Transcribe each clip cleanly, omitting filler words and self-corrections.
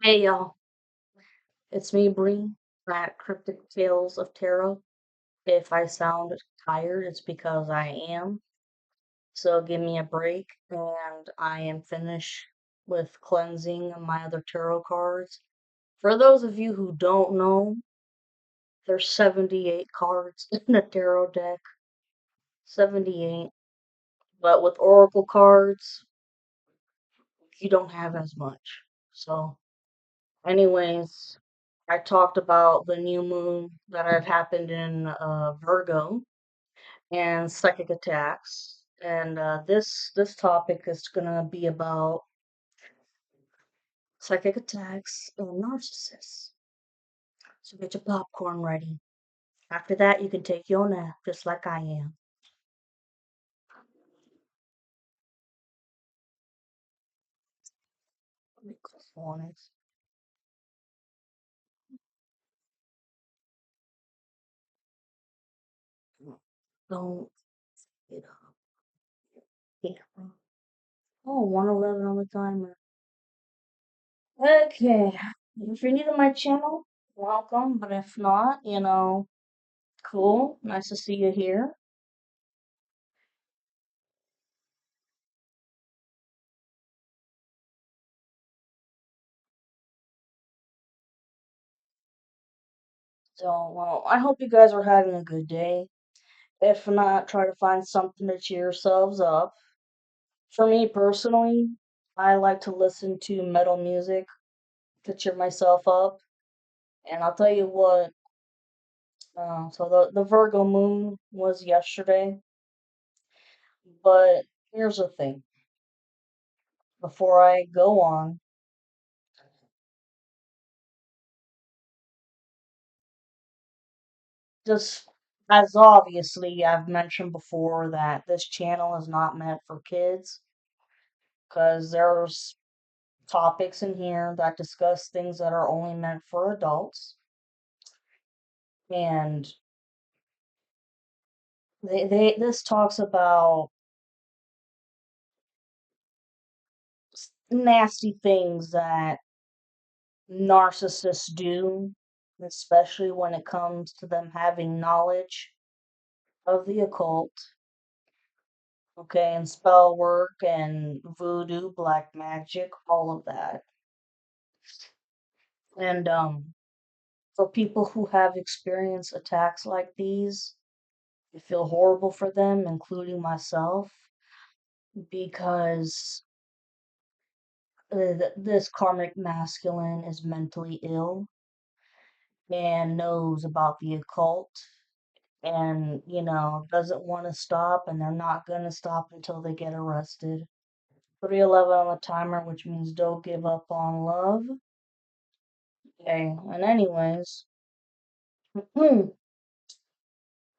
Hey y'all, it's me, Bree, at Cryptic Tales of Tarot. If I sound tired, it's because I am. So give me a break, and I am finished with cleansing my other tarot cards. For those of you who don't know, there's 78 cards in the tarot deck. 78. But with oracle cards, you don't have as much. So, anyways, I talked about the new moon that had happened in Virgo and psychic attacks, and this topic is gonna be about psychic attacks and narcissists. So get your popcorn ready. After that, you can take your nap just like I am. Microfones. Don't get up. Camera. Oh, 111 on the timer. Okay. If you're new to my channel, welcome. But if not, cool. Nice to see you here. So, well, I hope you guys are having a good day. If not, try to find something to cheer yourselves up. For me personally, I like to listen to metal music to cheer myself up. And I'll tell you what, so the Virgo moon was yesterday, but here's the thing. Before I go on, just as obviously I've mentioned before that this channel is not meant for kids, because there's topics in here that discuss things that are only meant for adults. And this talks about nasty things that narcissists do, especially when it comes to them having knowledge of the occult, okay, and spell work and voodoo, black magic, all of that. And for people who have experienced attacks like these, I feel horrible for them, including myself, because this karmic masculine is mentally ill and knows about the occult and, doesn't want to stop, and they're not going to stop until they get arrested. 311 on the timer, which means don't give up on love. Okay, and anyways,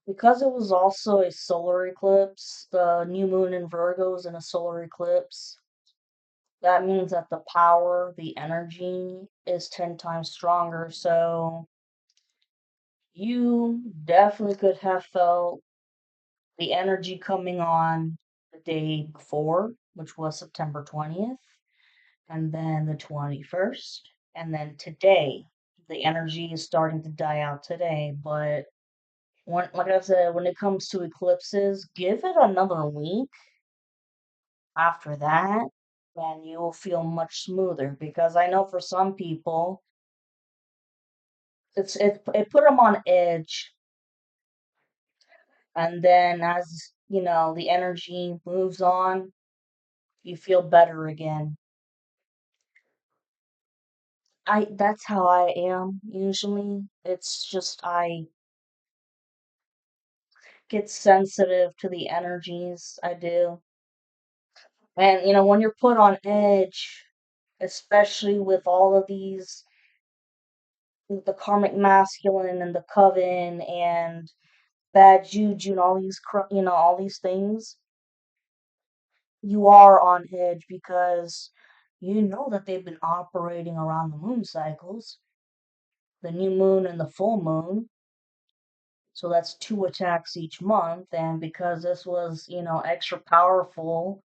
because it was also a solar eclipse, the new moon in Virgo is in a solar eclipse. That means that the power, the energy is 10 times stronger. So you definitely could have felt the energy coming on the day before, which was September 20th, and then the 21st, and then today. The energy is starting to die out today, but like I said, when it comes to eclipses, give it another week after that, and you will feel much smoother. Because I know for some people, it put them on edge, and then as the energy moves on, you feel better again. That's how I am usually. It's just I get sensitive to the energies. I do. And when you're put on edge, especially with all of these, the karmic masculine and the coven and bad juju and all these things, you are on edge because you know that they've been operating around the moon cycles, the new moon and the full moon. So that's two attacks each month. And because this was, extra powerful,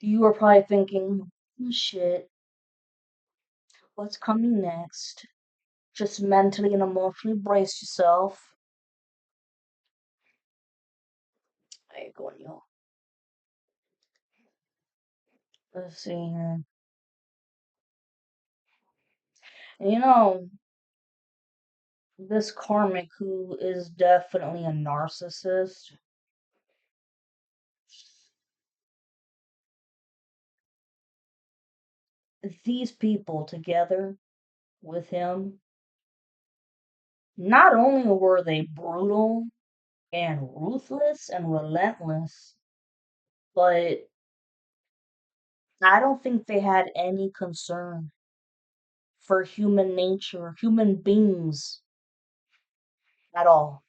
you were probably thinking, "Oh, shit, What's coming next? Just mentally and emotionally brace yourself. Ay, coño. Let's see here. You know, this karmic who is definitely a narcissist, these people together with him, not only were they brutal and ruthless and relentless, but I don't think they had any concern for human nature, human beings at all.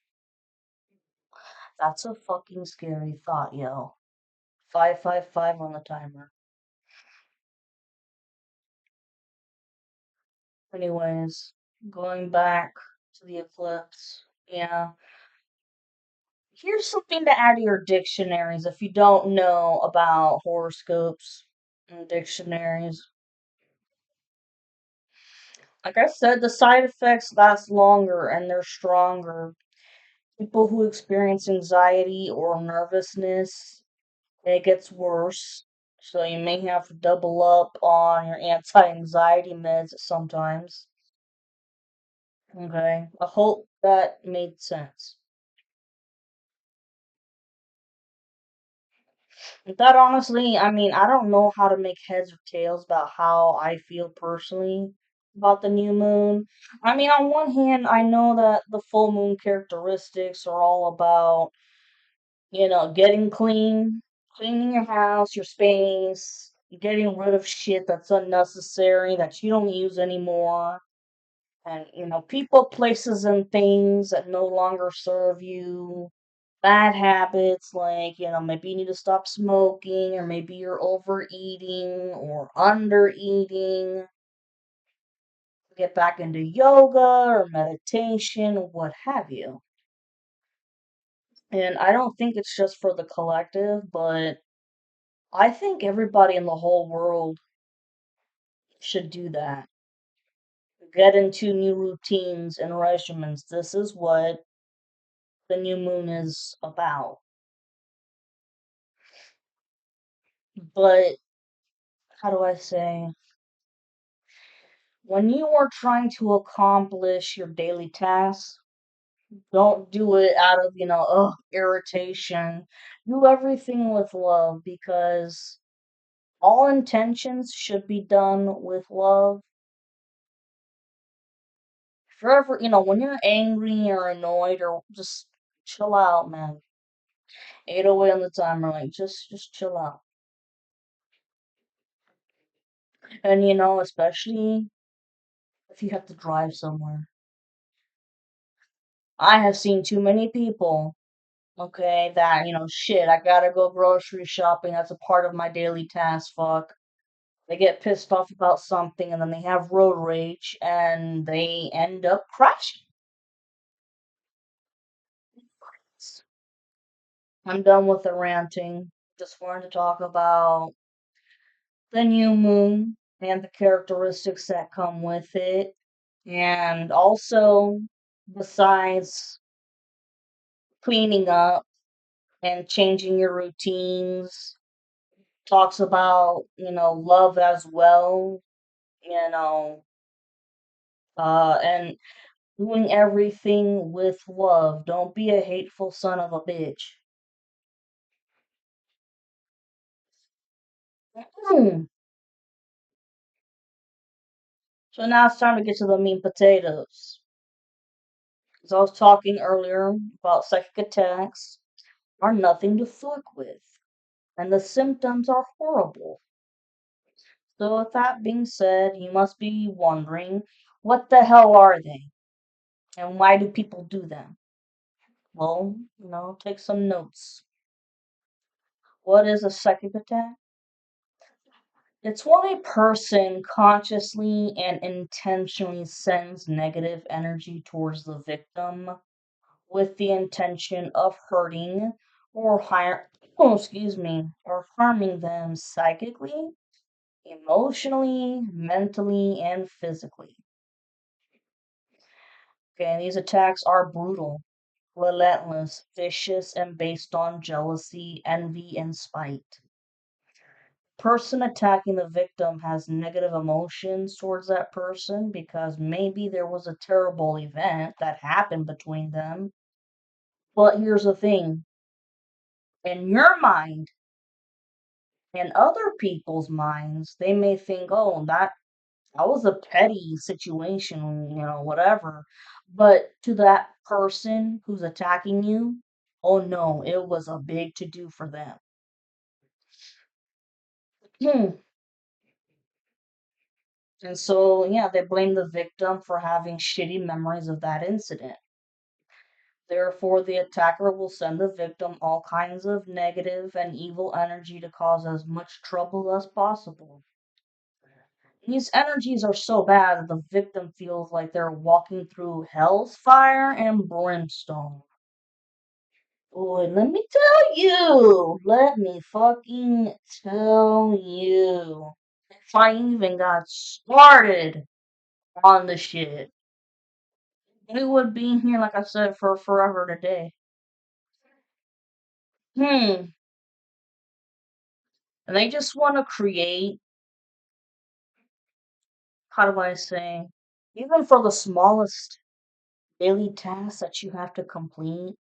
That's a fucking scary thought, yo. 555 on the timer. Anyways, going back to the eclipse. Yeah. Here's something to add to your dictionaries if you don't know about horoscopes and dictionaries. Like I said, the side effects last longer and they're stronger. People who experience anxiety or nervousness, it gets worse. So you may have to double up on your anti-anxiety meds sometimes. Okay. I hope that made sense. That honestly, I mean, I don't know how to make heads or tails about how I feel personally about the new moon. I mean, on one hand, I know that the full moon characteristics are all about, getting clean, cleaning your house, your space, getting rid of shit that's unnecessary that you don't use anymore, and, people, places, and things that no longer serve you. Bad habits like, maybe you need to stop smoking, or maybe you're overeating or undereating. Get back into yoga or meditation, what have you. And I don't think it's just for the collective, but I think everybody in the whole world should do that. Get into new routines and regimens. This is what the new moon is about. But how do I say? When you are trying to accomplish your daily tasks, don't do it out of, irritation. Do everything with love because all intentions should be done with love. Forever, when you're angry or annoyed or just chill out, man. 808 on the timer, like just chill out. And especially if you have to drive somewhere. I have seen too many people, okay, that, shit, I gotta go grocery shopping. That's a part of my daily task. Fuck. They get pissed off about something and then they have road rage and they end up crashing. I'm done with the ranting. Just wanted to talk about the new moon and the characteristics that come with it. And also, besides cleaning up and changing your routines, talks about, love as well, you know, and doing everything with love. Don't be a hateful son of a bitch. Hmm. So now it's time to get to the meat and potatoes. As I was talking earlier about psychic attacks are nothing to fuck with, and the symptoms are horrible. So with that being said, you must be wondering, what the hell are they? And why do people do them? Well, take some notes. What is a psychic attack? It's when a person consciously and intentionally sends negative energy towards the victim with the intention of hurting or or harming them psychically, emotionally, mentally, and physically. Okay, these attacks are brutal, relentless, vicious, and based on jealousy, envy, and spite. Person attacking the victim has negative emotions towards that person because maybe there was a terrible event that happened between them. But here's the thing, in your mind and other people's minds, they may think, oh, that was a petty situation, whatever. But to that person who's attacking you, oh no, it was a big to do for them. And so, yeah, they blame the victim for having shitty memories of that incident. Therefore, the attacker will send the victim all kinds of negative and evil energy to cause as much trouble as possible. These energies are so bad that the victim feels like they're walking through hell's fire and brimstone. Boy, let me tell you. Let me fucking tell you. If I even got started on the shit, we would be here, like I said, for forever today. Hmm. And they just want to create, how do I say, even for the smallest daily tasks that you have to complete,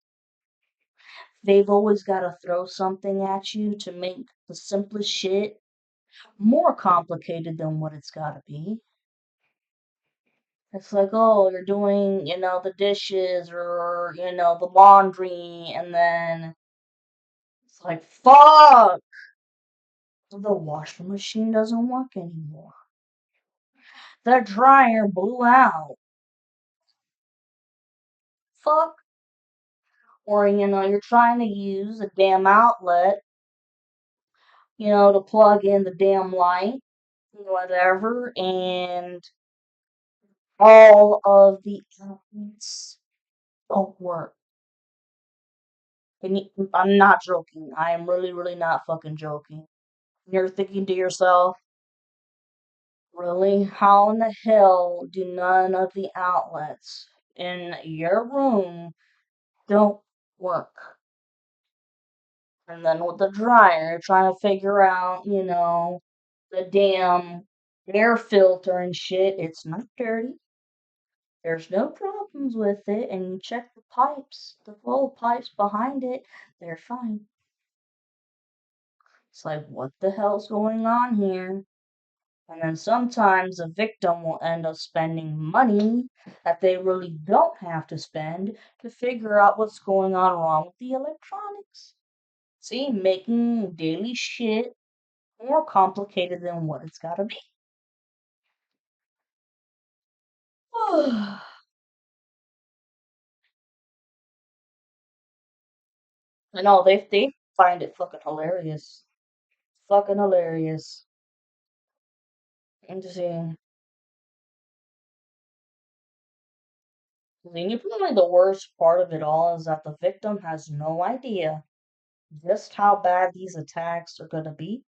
they've always got to throw something at you to make the simplest shit more complicated than what it's got to be. It's like, oh, you're doing, the dishes or, the laundry, and then it's like, fuck, the washing machine doesn't work anymore. The dryer blew out. Fuck. Or, you're trying to use a damn outlet, to plug in the damn light, whatever, and all of the outlets don't work. I'm not joking. I am really, really not fucking joking. You're thinking to yourself, really? How in the hell do none of the outlets in your room don't work? And then with the dryer, trying to figure out, the damn air filter and shit. It's not dirty. There's no problems with it. And you check the pipes, the flow pipes behind it, they're fine. It's like, what the hell's going on here? And then sometimes a victim will end up spending money that they really don't have to spend to figure out what's going on wrong with the electronics. See, making daily shit more complicated than what it's gotta be. I know they find it fucking hilarious. Fucking hilarious. I'm just saying. Probably the worst part of it all is that the victim has no idea just how bad these attacks are gonna be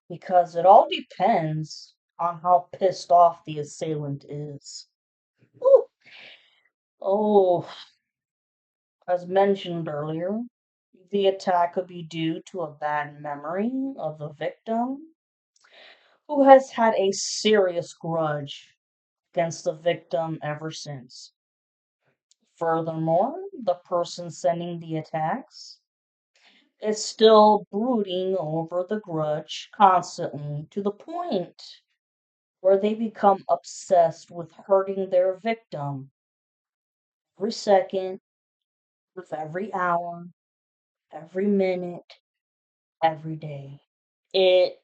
because it all depends on how pissed off the assailant is. Ooh. Oh, as mentioned earlier, the attack could be due to a bad memory of the victim who has had a serious grudge against the victim ever since. Furthermore, the person sending the attacks is still brooding over the grudge constantly to the point where they become obsessed with hurting their victim every second, with every hour, every minute, every day. It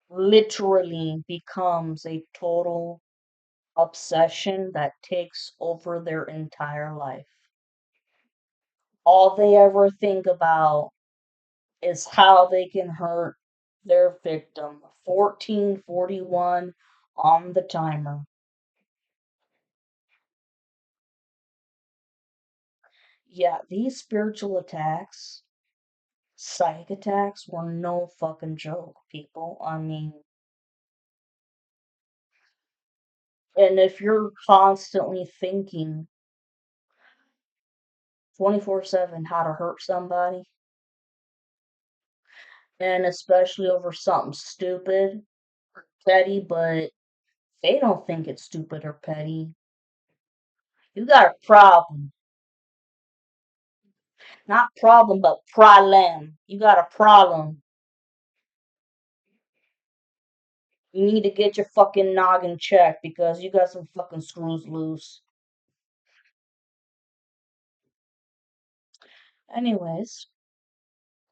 literally becomes a total obsession that takes over their entire life. All they ever think about is how they can hurt their victim. 1441 on the timer. Yeah, these spiritual attacks, psychic attacks, were no fucking joke, people. I mean, And if you're constantly thinking 24/7 how to hurt somebody, and especially over something stupid, petty, but they don't think it's stupid or petty, you got a problem. Not problem, but problem. You got a problem. You need to get your fucking noggin checked because you got some fucking screws loose. Anyways,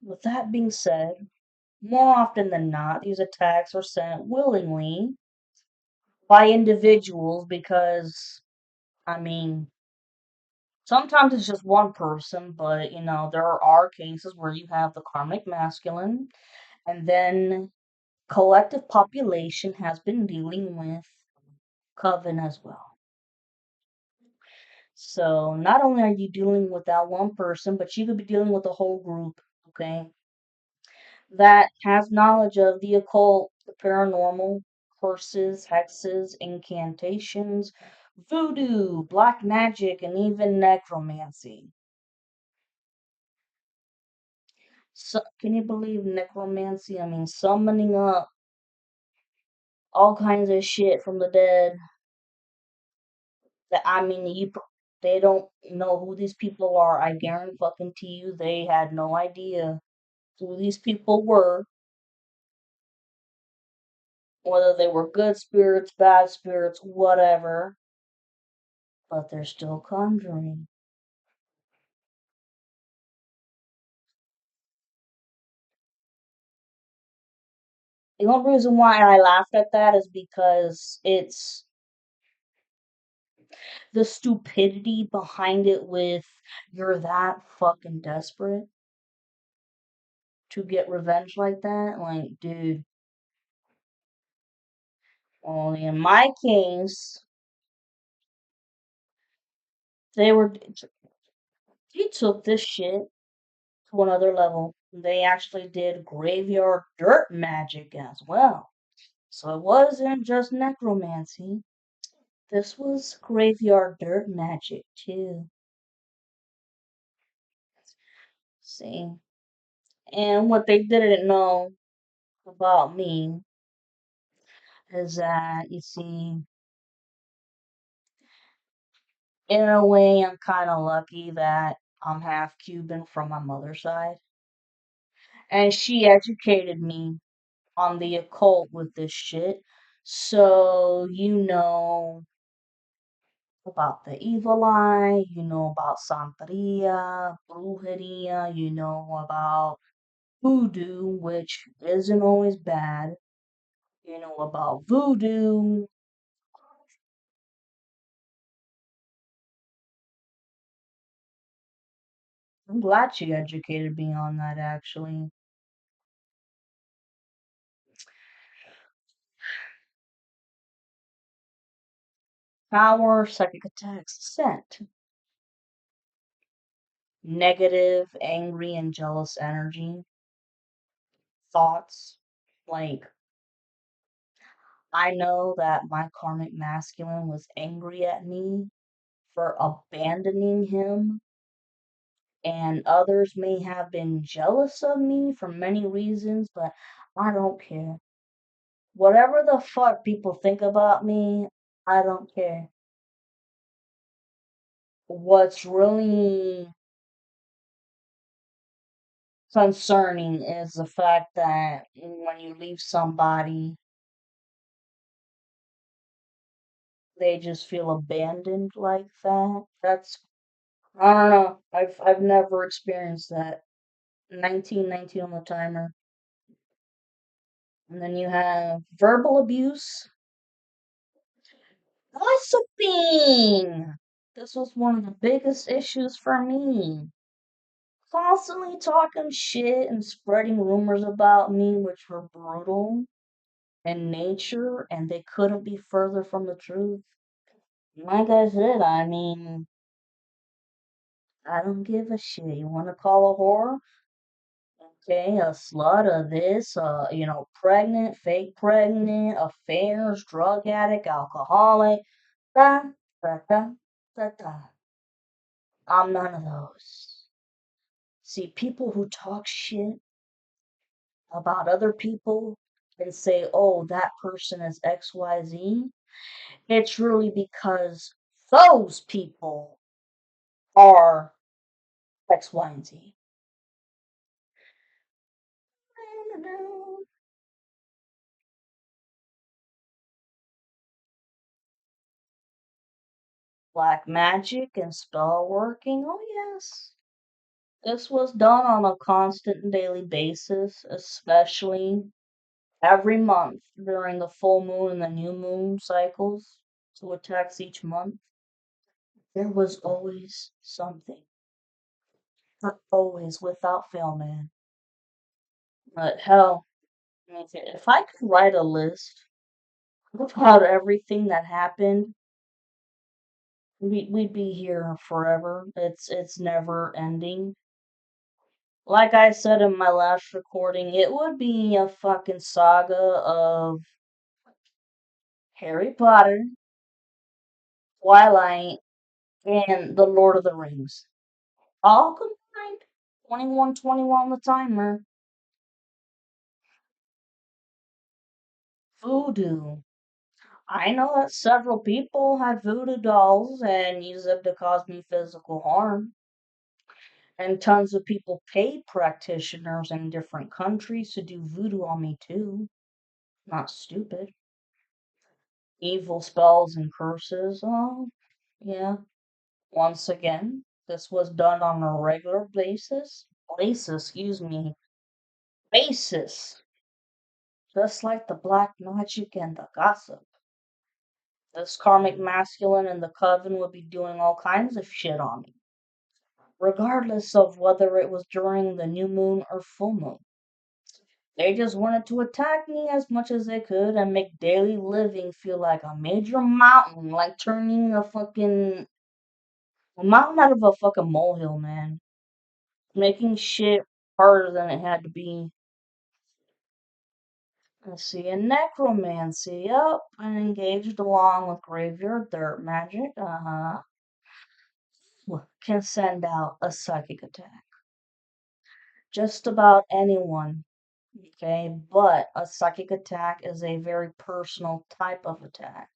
with that being said, more often than not, these attacks are sent willingly by individuals because, I mean, sometimes it's just one person, but there are cases where you have the karmic masculine, and then collective population has been dealing with coven as well. So not only are you dealing with that one person, but you could be dealing with a whole group, okay, that has knowledge of the occult, the paranormal, curses, hexes, incantations, voodoo, black magic, and even necromancy. So, can you believe necromancy? I mean, summoning up all kinds of shit from the dead. That I mean, they don't know who these people are. I guarantee fucking to you, they had no idea who these people were, whether they were good spirits, bad spirits, whatever. But they're still conjuring. The only reason why I laughed at that is because it's the stupidity behind it with you're that fucking desperate to get revenge like that. Like, dude, only in my case, they were they took this shit to another level. They actually did graveyard dirt magic as well. So it wasn't just necromancy. This was graveyard dirt magic too. See? And what they didn't know about me is that, you see, in a way, I'm kind of lucky that I'm half Cuban from my mother's side. And she educated me on the occult with this shit. So, about the evil eye, you know about Santeria, Brujeria, you know about voodoo, which isn't always bad. You know about voodoo. I'm glad she educated me on that actually. Power, psychic attacks, scent. Negative, angry, and jealous energy. Thoughts. Like, I know that my karmic masculine was angry at me for abandoning him, and others may have been jealous of me for many reasons, but I don't care. Whatever the fuck people think about me, I don't care. What's really concerning is the fact that when you leave somebody, they just feel abandoned like that. That's I don't know. I've never experienced that. 1919 on the timer. And then you have verbal abuse. Gossiping. This was one of the biggest issues for me. Constantly talking shit and spreading rumors about me, which were brutal in nature, and they couldn't be further from the truth. Like I said, I mean, I don't give a shit. You want to call a whore? Okay, a slut of this, pregnant, fake pregnant, affairs, drug addict, alcoholic. Da, da, da, da, da. I'm none of those. See, people who talk shit about other people and say, oh, that person is XYZ, it's really because those people are X, Y, and Z. Black magic and spell working, oh yes. This was done on a constant and daily basis, especially every month during the full moon and the new moon cycles, 2 attacks each month. There was always something. Always, without fail, man. But hell, if I could write a list about everything that happened, we'd be here forever. It's never ending. Like I said in my last recording, it would be a fucking saga of Harry Potter, Twilight, and The Lord of the Rings. All combined. 2121 the timer. Voodoo. I know that several people had voodoo dolls and used them to cause me physical harm. And tons of people paid practitioners in different countries to do voodoo on me too. Not stupid. Evil spells and curses. Oh, yeah. Once again, this was done on a regular excuse me, basis. Just like the black magic and the gossip. This karmic masculine in the coven would be doing all kinds of shit on me, regardless of whether it was during the new moon or full moon. They just wanted to attack me as much as they could and make daily living feel like a major mountain, like turning a mountain out of a fucking molehill, man. Making shit harder than it had to be. Let's see, and necromancy, yep, and engaged along with graveyard dirt magic, can send out a psychic attack. Just about anyone, okay? But a psychic attack is a very personal type of attack,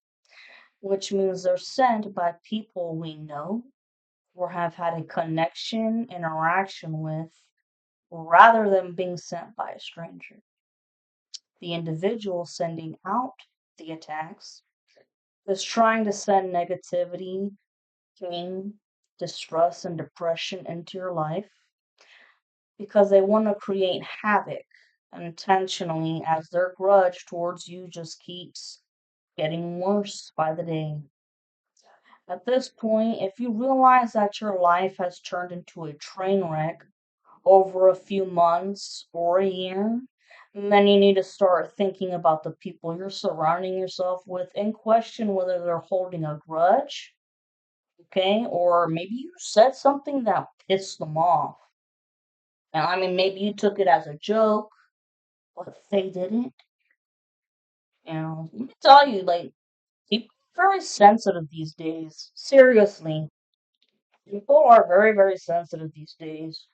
which means they're sent by people we know or have had a interaction with, rather than being sent by a stranger. The individual sending out the attacks is trying to send negativity, pain, distress, and depression into your life because they want to create havoc intentionally as their grudge towards you just keeps getting worse by the day. At this point, if you realize that your life has turned into a train wreck over a few months or a year, then you need to start thinking about the people you're surrounding yourself with and question whether they're holding a grudge, okay? Or maybe you said something that pissed them off. And I mean, maybe you took it as a joke, but they didn't. Let me tell you, like, people are very sensitive these days. Seriously. People are very, very sensitive these days.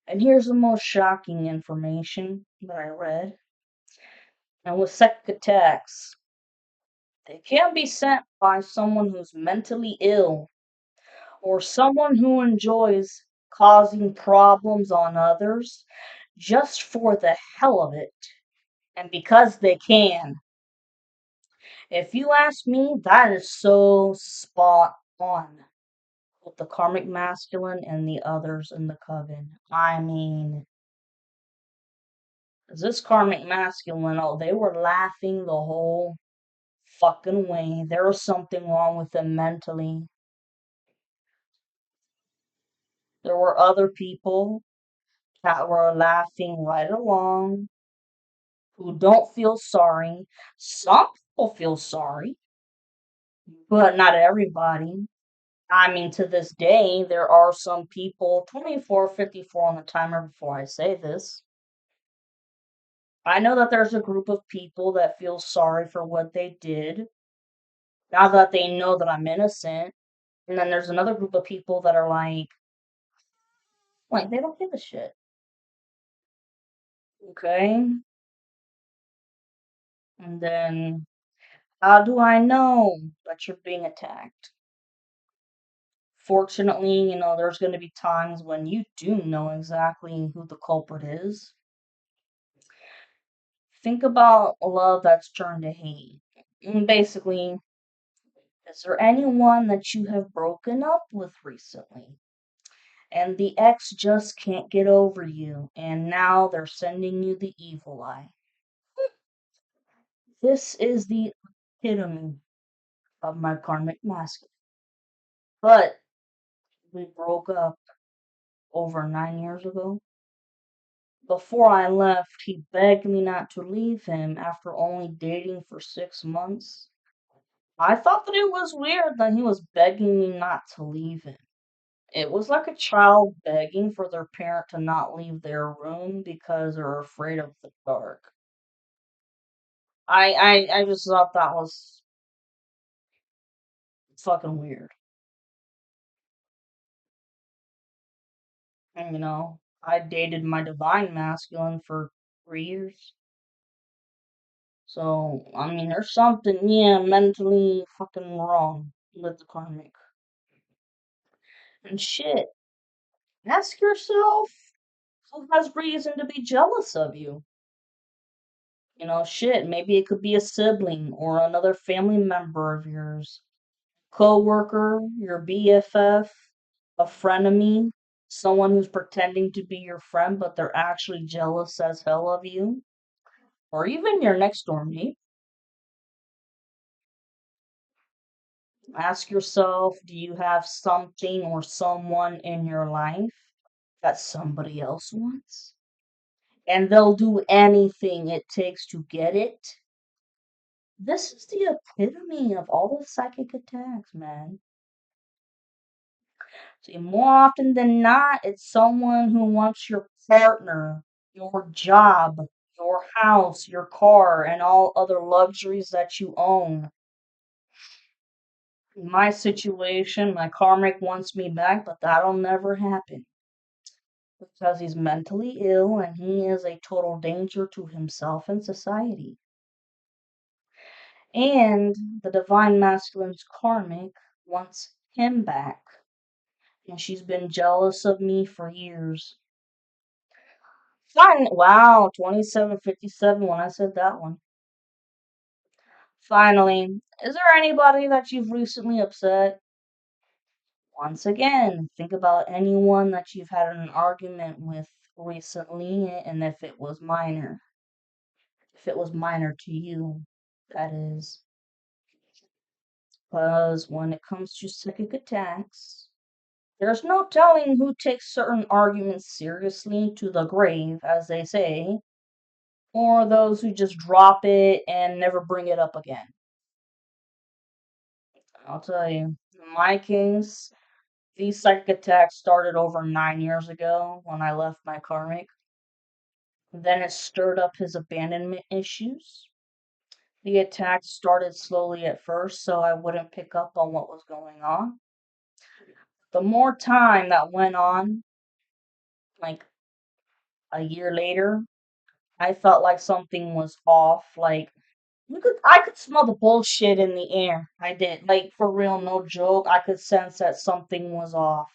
And here's the most shocking information that I read. And with psychic attacks, they can be sent by someone who's mentally ill or someone who enjoys causing problems on others just for the hell of it and because they can. If you ask me, that is so spot on with the karmic masculine and the others in the coven. I mean, this karmic masculine, oh, they were laughing the whole fucking way. There was something wrong with them mentally. There were other people that were laughing right along who don't feel sorry. Some people feel sorry, but not everybody. I mean, to this day, there are some people, 24:54 on the timer before I say this, I know that there's a group of people that feel sorry for what they did, now that they know that I'm innocent. And then there's another group of people that are like they don't give a shit. Okay? And then, how do I know that you're being attacked? Fortunately, there's going to be times when you do know exactly who the culprit is. Think about love that's turned to hate. Basically, is there anyone that you have broken up with recently? And the ex just can't get over you, and now they're sending you the evil eye. This is the epitome of my karmic masculine. But we broke up over 9 years ago. Before I left, he begged me not to leave him after only dating for 6 months. I thought that it was weird that he was begging me not to leave him. It was like a child begging for their parent to not leave their room because they're afraid of the dark. I just thought that was fucking weird. And I dated my divine masculine for 3 years. So, I mean, there's something, yeah, mentally fucking wrong with the karmic. And shit, ask yourself who has reason to be jealous of you. Shit, maybe it could be a sibling or another family member of yours, coworker, your BFF, a frenemy, someone who's pretending to be your friend but they're actually jealous as hell of you, or even your next door neighbor. Ask yourself, do you have something or someone in your life that somebody else wants? And they'll do anything it takes to get it. This is the epitome of all the psychic attacks, man. See, more often than not, it's someone who wants your partner, your job, your house, your car, and all other luxuries that you own. In my situation, my karmic wants me back, but that'll never happen because he's mentally ill and he is a total danger to himself and society. And the divine masculine's karmic wants him back, and she's been jealous of me for years. Fine. Wow, 2757 when I said that one. Finally, is there anybody that you've recently upset? Once again, think about anyone that you've had an argument with recently and if it was minor. If it was minor to you, that is. Because when it comes to psychic attacks, there's no telling who takes certain arguments seriously to the grave, as they say, or those who just drop it and never bring it up again. I'll tell you, in my case, these psychic attacks started over 9 years ago when I left my karmic. Then it stirred up his abandonment issues. The attacks started slowly at first, so I wouldn't pick up on what was going on. The more time that went on, like a year later, I felt like something was off. Like I could smell the bullshit in the air. I did. Like for real, no joke. I could sense that something was off.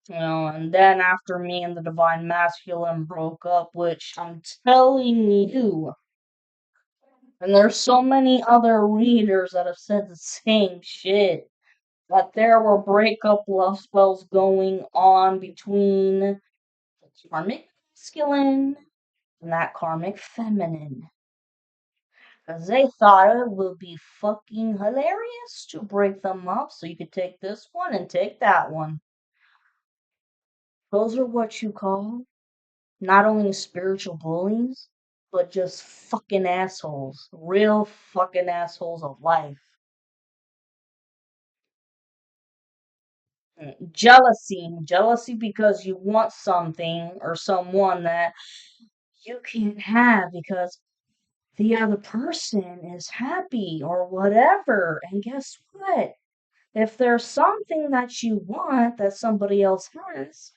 And then after me and the divine masculine broke up, which I'm telling you, and there's so many other readers that have said the same shit, that there were breakup love spells going on between the karmic masculine and that karmic feminine. Because they thought it would be fucking hilarious to break them up so you could take this one and take that one. Those are what you call not only spiritual bullies, but just fucking assholes. Real fucking assholes of life. Jealousy because you want something or someone that you can't have because the other person is happy or whatever. And guess what? If there's something that you want that somebody else has,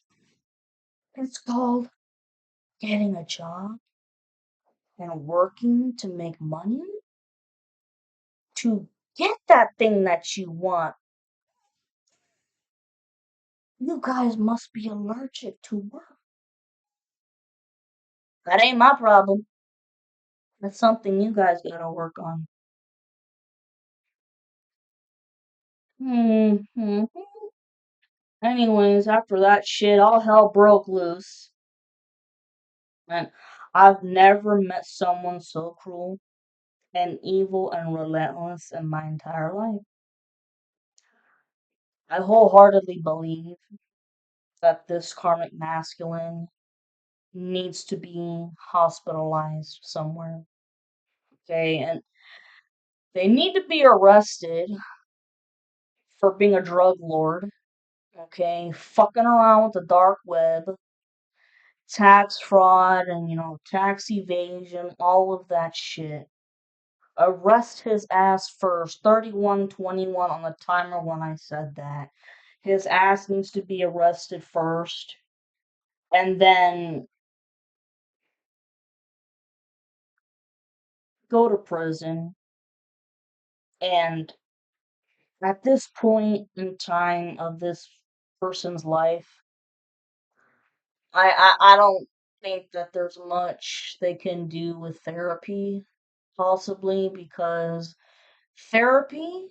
it's called getting a job and working to make money to get that thing that you want. You guys must be allergic to work. That ain't my problem. That's something you guys gotta work on. Hmm. Anyways, after that shit, all hell broke loose. And I've never met someone so cruel and evil and relentless in my entire life. I wholeheartedly believe that this karmic masculine needs to be hospitalized somewhere. Okay, and they need to be arrested for being a drug lord. Okay, fucking around with the dark web, tax fraud, and tax evasion, all of that shit. Arrest his ass first. 3121 on the timer when I said that. His ass needs to be arrested first. And then go to prison. And at this point in time of this person's life, I don't think that there's much they can do with therapy, possibly because therapy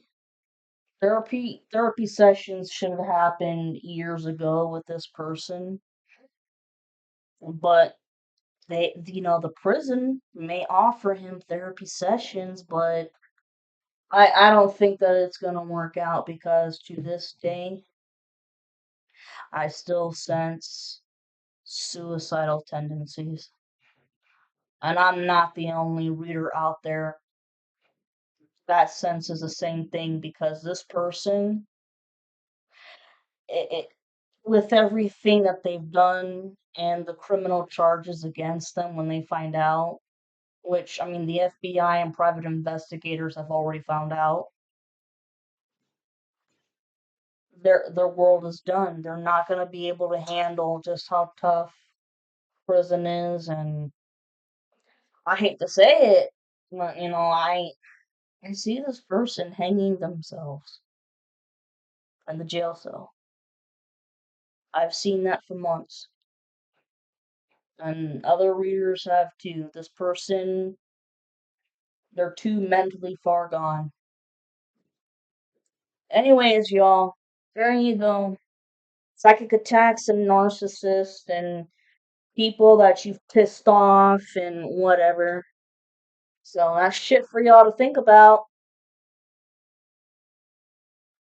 therapy sessions should have happened years ago with this person, but the prison may offer him therapy sessions, but I don't think that it's gonna work out because to this day I still sense suicidal tendencies. And I'm not the only reader out there that senses the same thing because this person, it with everything that they've done and the criminal charges against them when they find out, which I mean the FBI and private investigators have already found out, their world is done. They're not going to be able to handle just how tough prison is, and I hate to say it, but I see this person hanging themselves in the jail cell. I've seen that for months, and other readers have too. This person, they're too mentally far gone. Anyways, y'all, there you go. Psychic attacks and narcissists and people that you've pissed off and whatever. So that's shit for y'all to think about.